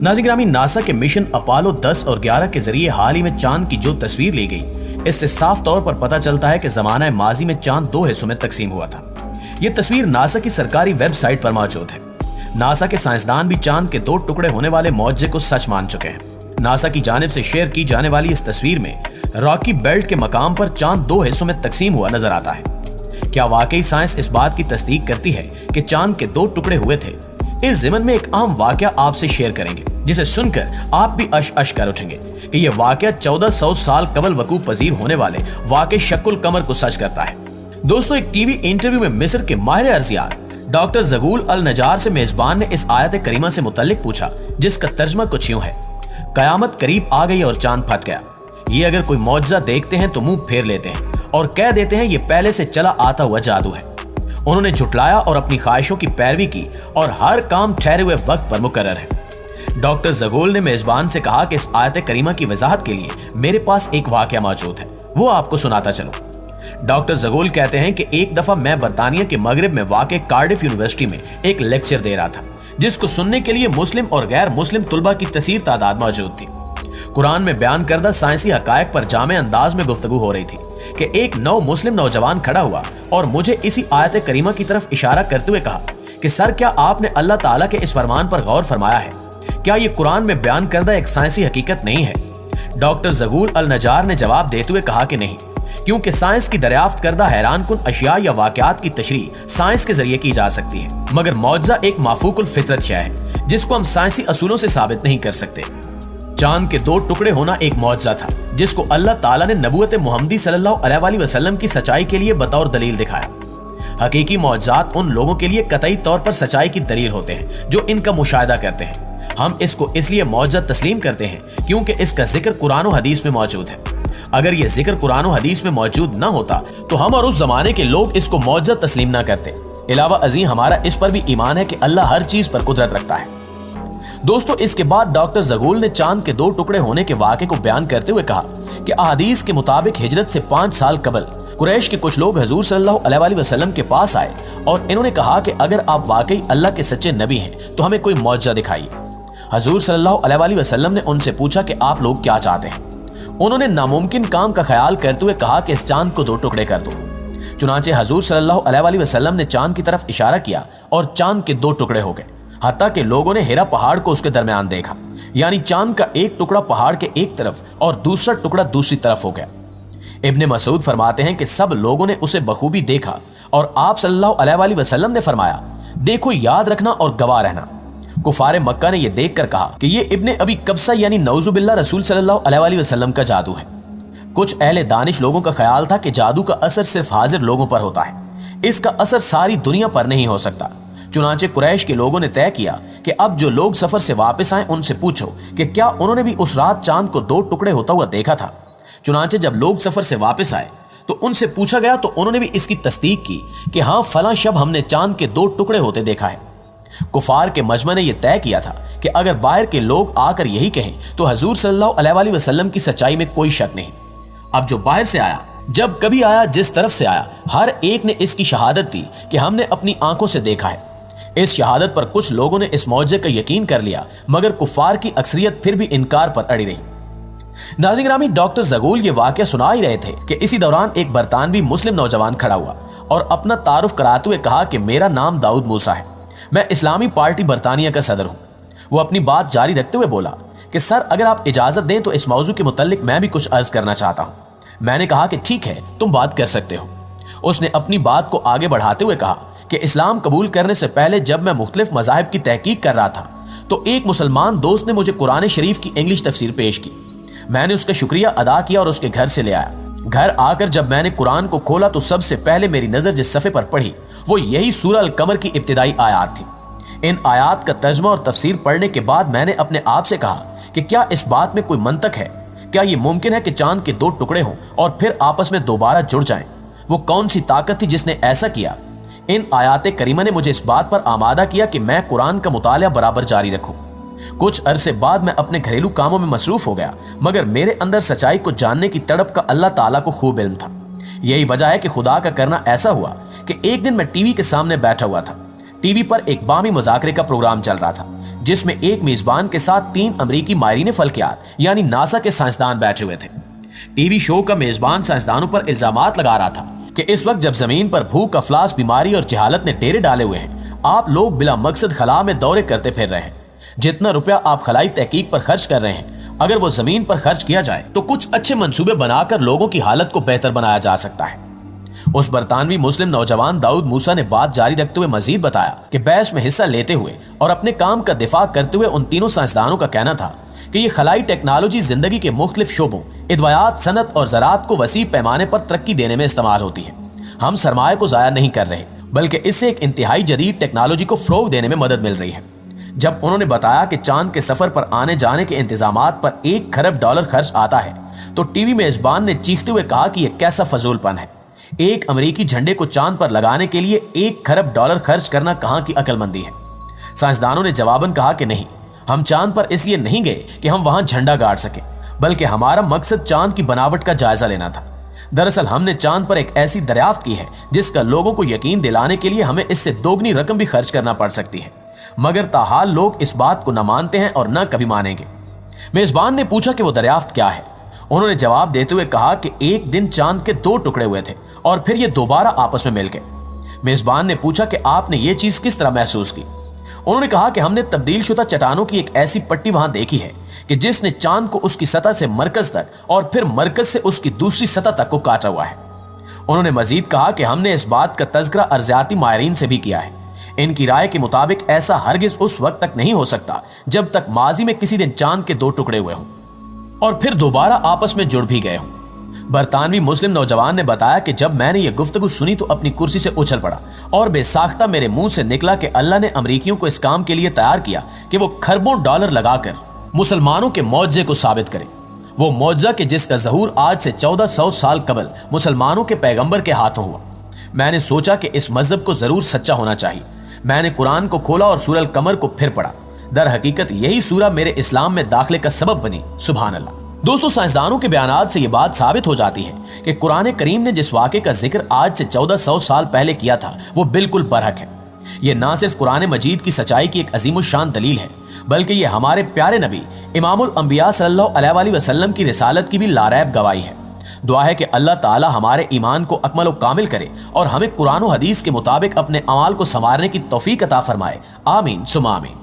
नाज़रीन ग्रामी, नासा के मिशन अपोलो 10 और 11 के जरिए हाल ही में चांद की जो तस्वीर ली गई, इससे साफ तौर पर पता चलता है कि ज़माना माजी में चांद दो हिस्सों में तकसीम हुआ था। ये तस्वीर नासा की सरकारी वेबसाइट पर मौजूद है। नासा के साइंसदान भी चांद के दो टुकड़े होने वाले मौजे को सच मान चुके हैं। नासा की जानिब से शेयर की जाने वाली इस तस्वीर में रॉकी बेल्ट के मकाम पर चांद दो हिस्सों में तकसीम हुआ नजर आता है। क्या वाकई साइंस इस बात की तस्दीक करती है कि चांद के दो टुकड़े हुए थे? इस ज़िमन में एक अहम वाकया आपसे शेयर करेंगे, जिसे सुनकर आप भी अश अश कर उठेंगे कि यह वाकया 1400 साल कबल वकूफ पजीर होने वाले वाक़े शक्कुल कमर को सच करता है। दोस्तों, एक टीवी इंटरव्यू में मिस्र के माहिर अर्जियात डॉक्टर ज़गूल अल नजार से मेजबान ने इस आयत करीमा से मुतल्लिक पूछा, जिसका तर्जमा कुछ यूं है: कयामत करीब आ गई और चांद फट गया। ये अगर कोई मौजज़ा देखते हैं तो मुंह फेर लेते हैं और कह देते हैं ये पहले से चला आता हुआ जादू है। उन्होंने झुटलाया और अपनी ख्वाहिशों की पैरवी की और हर काम ठहरे हुए वक्त पर मुकर्रर है। डॉक्टर ज़गूल ने मेजबान से कहा कि इस आयत करीमा की वजाहत के लिए मेरे पास एक वाकया मौजूद है, वो आपको सुनाता चलूं। डॉक्टर ज़गूल कहते हैं कि एक दफा मैं बरतानिया के मगरिब में वाक़े कार्डिफ यूनिवर्सिटी में एक लेक्चर दे रहा था, जिसको सुनने के लिए मुस्लिम और गैर मुस्लिम तुलबा की कसीर तादाद मौजूद थी। कुरान में बयान करदा साइंसी हकायक पर जामे अंदाज में गुफ्तगू हो रही थी कि एक नौ मुस्लिम नौजवान खड़ा हुआ और मुझे इसी आयत करीमा की तरफ इशारा करते हुए कहा कि सर, क्या आपने अल्लाह ताला के इस फरमान पर गौर फरमाया है? क्या ये कुरान में बयान करदा एक साइंसी हकीकत नहीं है? डॉक्टर ज़गूल अल नजार ने जवाब देते हुए कहा कि नहीं, क्योंकि साइंस की दरियाफ्त करदा हैरान कुन अशिया या वाकयात की तशरीह साइंस के जरिए की जा सकती है, मगर मौजज़ा एक माफूकुल फितरत शय है जिसको हम साइंसी असूलों से साबित नहीं कर सकते। चांद के दो टुकड़े होना एक मौजज़ा था जिसको अल्लाह ताला ने नबूवत मुहम्मदी सल्लल्लाहु अलैहि वसल्लम की सच्चाई के लिए बतौर दलील दिखाया। हकीकी मौजज़ात उन लोगों के लिए कतई तौर पर सच्चाई की दलील होते हैं जो इनका मुशाहिदा करते हैं। हम इसको इसलिए मौजज़ा तस्लीम करते हैं क्योंकि इसका जिक्र कुरान और हदीस में मौजूद है। अगर ये जिक्र कुरान और हदीस में मौजूद न होता तो हम और उस जमाने के लोग इसको मौजज़ा तस्लीम न करते। अलावा अज़ीम, हमारा इस पर भी ईमान है कि अल्लाह हर चीज पर कुदरत रखता है। दोस्तों, इसके बाद डॉक्टर ज़गूल ने चांद के दो टुकड़े होने के वाक़े को बयान करते हुए कहा कि अहादीस के मुताबिक हिजरत से 5 साल कबल कुरैश के कुछ लोग हजूर सल्लल्लाहु अलैहि वसल्लम के पास आए और इन्होंने कहा कि अगर आप वाकई अल्लाह के सच्चे नबी हैं तो हमें कोई मौजज़ा दिखाइए। हजूर सल्लल्लाहु अलैहि वसल्लम ने उनसे पूछा कि आप लोग क्या चाहते हैं? उन्होंने नामुमकिन काम का ख्याल करते हुए कहा कि इस चांद को दो टुकड़े कर दो। चुनांचे हजूर सल्लल्लाहु अलैहि वसल्लम ने चांद की तरफ इशारा किया और चांद के दो टुकड़े हो गए। हत्ता के लोगों ने हिरा पहाड़ को उसके दरमियान देखा, यानी चांद का एक टुकड़ा पहाड़ के एक तरफ और दूसरा टुकड़ा दूसरी तरफ हो गया। इब्ने मसूद फरमाते हैं कि सब लोगों ने उसे बखूबी देखा और आप सल्लल्लाहु अलैहि वसल्लम ने फरमाया, देखो, याद रखना और गवाह रहना। कुफारे मक्का ने यह देखकर कहा कि ये इब्ने अबी कब्सा यानी नऊजुबिल्लाह रसूल सल्लल्लाहु अलैहि वसल्लम का जादू है। कुछ अहले दानिश लोगों का ख्याल था कि जादू का असर सिर्फ हाजिर लोगों पर होता है, इसका असर सारी दुनिया पर नहीं हो सकता। चुनांचे कुरैश के लोगों ने तय किया कि अब जो लोग सफर से वापस आए उनसे पूछो कि क्या उन्होंने भी उस रात चांद को दो टुकड़े होता हुआ देखा था। चुनांचे जब लोग सफर से वापस आए तो उनसे पूछा गया तो उन्होंने भी इसकी तस्दीक की कि हाँ, फलां शब हमने चांद के दो टुकड़े होते देखा है। कुफार के मजमा ने यह तय किया था कि अगर बाहर के लोग आकर यही कहें तो हजूर सल्लल्लाहु अलैहि वसल्लम की सच्चाई में कोई शक नहीं। अब जो बाहर से आया, जब कभी आया, जिस तरफ से आया, हर एक ने इसकी शहादत दी कि हमने अपनी आंखों से देखा है। इस शहादत पर कुछ लोगों ने इस मौजे का यकीन कर लिया, मगर कुफार की अक्सरियत फिर भी इनकार पर अड़ी रही। नाज़रीन ग्रामी, डॉक्टर ज़गूल ये वाकया सुना ही रहे थे कि इसी दौरान एक बरतानवी मुस्लिम नौजवान खड़ा हुआ और अपना तारुफ कराते हुए कहा कि मेरा नाम दाऊद मूसा है, मैं इस्लामी पार्टी बरतानिया का सदर हूँ। वो अपनी बात जारी रखते हुए बोला कि सर, अगर आप इजाजत दें तो इस मौजू के मुतल्लिक मैं भी कुछ अर्ज करना चाहता हूँ। मैंने कहा कि ठीक है, तुम बात कर सकते हो। उसने अपनी बात को आगे बढ़ाते हुए कहा कि इस्लाम कबूल करने से पहले जब मैं मुख्तलिफ मज़ाहिब की तहकीक कर रहा था तो एक मुसलमान दोस्त ने मुझे कुरान शरीफ की इंग्लिश तफसीर पेश की। मैंने उसका शुक्रिया अदा किया और उसके घर से ले आया। घर आकर जब मैंने कुरान को खोला तो सबसे पहले मेरी नज़र जिस सफ़े पर पड़ी वो यही सूरह अल कमर की इब्तिदाई आयात थी। इन आयात का तर्जमा और तफसीर पढ़ने के बाद मैंने अपने आप से कहा कि क्या इस बात में कोई मंतक है? क्या ये मुमकिन है कि चांद के दो टुकड़े हों और फिर आपस में दोबारा जुड़ जाएं? वो कौन सी ताकत थी जिसने ऐसा किया? इन आयात करीमा ने मुझे इस बात पर आमादा किया कि मैं कुरान का मुतालिया बराबर जारी रखूं। कुछ अरसे बाद मैं अपने घरेलू कामों में मसरूफ हो गया, मगर मेरे अंदर सच्चाई को जानने की तड़प का अल्लाह ताला को खूब इल्म था। यही वजह है कि खुदा का करना ऐसा हुआ कि एक दिन मैं टीवी के सामने बैठा हुआ था। ٹی وی پر ایک بامی مذاکرے کا پروگرام چل رہا تھا جس میں ایک میزبان کے ساتھ 3 امریکی ماہرین فلکیات یعنی ناسا کے سائنسدان بیٹھے ہوئے تھے۔ ٹی وی شو کا میزبان سائنسدانوں پر الزامات لگا رہا تھا کہ اس وقت جب زمین پر بھوک، افلاس، بیماری اور جہالت نے ڈیرے ڈالے ہوئے ہیں، آپ لوگ بلا مقصد خلا میں دورے کرتے پھر رہے ہیں۔ جتنا روپیہ آپ خلائی تحقیق پر خرچ کر رہے ہیں، اگر وہ زمین پر خرچ کیا جائے تو کچھ اچھے منصوبے بنا کر لوگوں کی حالت کو بہتر بنایا جا سکتا ہے۔ اس برطانوی مسلم نوجوان داؤد موسیٰ نے بات جاری رکھتے ہوئے مزید بتایا کہ بحث میں حصہ لیتے ہوئے اور اپنے کام کا دفاع کرتے ہوئے ان تینوں سائنسدانوں کا کہنا تھا کہ یہ خلائی ٹیکنالوجی زندگی کے مختلف شعبوں، ادویات، صنعت اور زراعت کو وسیع پیمانے پر ترقی دینے میں استعمال ہوتی ہے۔ ہم سرمایہ کو ضائع نہیں کر رہے بلکہ اس سے ایک انتہائی جدید ٹیکنالوجی کو فروغ دینے میں مدد مل رہی ہے۔ جب انہوں نے بتایا کہ چاند کے سفر پر آنے جانے کے انتظامات پر $1 کھرب خرچ آتا ہے تو ٹی وی میزبان نے چیختے ہوئے کہا کہ یہ کیسا فضول پن ہے، ایک امریکی جھنڈے کو چاند پر لگانے کے لیے $1 کھرب خرچ کرنا کہاں کی عقل مندی ہے۔ سائنسدانوں نے جواباً کہا کہ نہیں، ہم چاند پر اس لیے نہیں گئے کہ ہم وہاں جھنڈا گاڑ سکیں، بلکہ ہمارا مقصد چاند کی بناوٹ کا جائزہ لینا تھا۔ دراصل ہم نے چاند پر ایک ایسی دریافت کی ہے جس کا لوگوں کو یقین دلانے کے لیے ہمیں اس سے دوگنی رقم بھی خرچ کرنا پڑ سکتی ہے، مگر تاحال لوگ اس بات کو نہ مانتے ہیں اور نہ کبھی مانیں گے۔ میزبان نے پوچھا کہ وہ دریافت کیا ہے۔ انہوں نے جواب دیتے ہوئے کہا کہ ایک دن چاند کے 2 ٹکڑے ہوئے تھے اور پھر یہ دوبارہ آپس میں مل گئے۔ میزبان نے پوچھا کہ آپ نے یہ چیز کس طرح محسوس کی؟ انہوں نے کہا کہ ہم نے تبدیل شدہ چٹانوں کی ایک ایسی پٹی وہاں دیکھی ہے کہ جس نے چاند کو اس کی سطح سے مرکز تک اور پھر مرکز سے اس کی دوسری سطح تک کو کاٹا ہوا ہے۔ انہوں نے مزید کہا کہ ہم نے اس بات کا تذکرہ ارضیاتی ماہرین سے بھی کیا ہے۔ ان کی رائے کے مطابق ایسا ہرگز اس وقت تک نہیں ہو سکتا جب تک ماضی میں کسی دن چاند کے 2 ٹکڑے ہوئے ہوں اور پھر دوبارہ آپس میں جڑ بھی گئے ہوں۔ برطانوی مسلم نوجوان نے بتایا کہ جب میں نے یہ گفتگو سنی تو اپنی کرسی سے اچھل پڑا اور بے ساختہ میرے منہ سے نکلا کہ اللہ نے امریکیوں کو اس کام کے لیے تیار کیا کہ وہ کھربوں ڈالر لگا کر مسلمانوں کے معجزے کو ثابت کرے، وہ معجزہ کہ جس کا ظہور آج سے 1400 سال قبل مسلمانوں کے پیغمبر کے ہاتھوں ہوا۔ میں نے سوچا کہ اس مذہب کو ضرور سچا ہونا چاہیے۔ میں نے قرآن کو کھولا اور سورہ القمر کو پھر پڑھا۔ در حقیقت یہی سورہ میرے اسلام میں داخلے کا سبب بنی۔ سبحان اللہ۔ دوستو، سائنسدانوں کے بیانات سے یہ بات ثابت ہو جاتی ہے کہ قرآن کریم نے جس واقعے کا ذکر آج سے 1400 سال پہلے کیا تھا وہ بالکل برحق ہے۔ یہ نہ صرف قرآن مجید کی سچائی کی ایک عظیم الشان دلیل ہے بلکہ یہ ہمارے پیارے نبی امام الانبیاء صلی اللہ علیہ وآلہ وسلم کی رسالت کی بھی لاریب گواہی ہے۔ دعا ہے کہ اللہ تعالی ہمارے ایمان کو اکمل و کامل کرے اور ہمیں قرآن و حدیث کے مطابق اپنے اعمال کو سنوارنے کی توفیق عطا فرمائے۔ آمین ثم آمین۔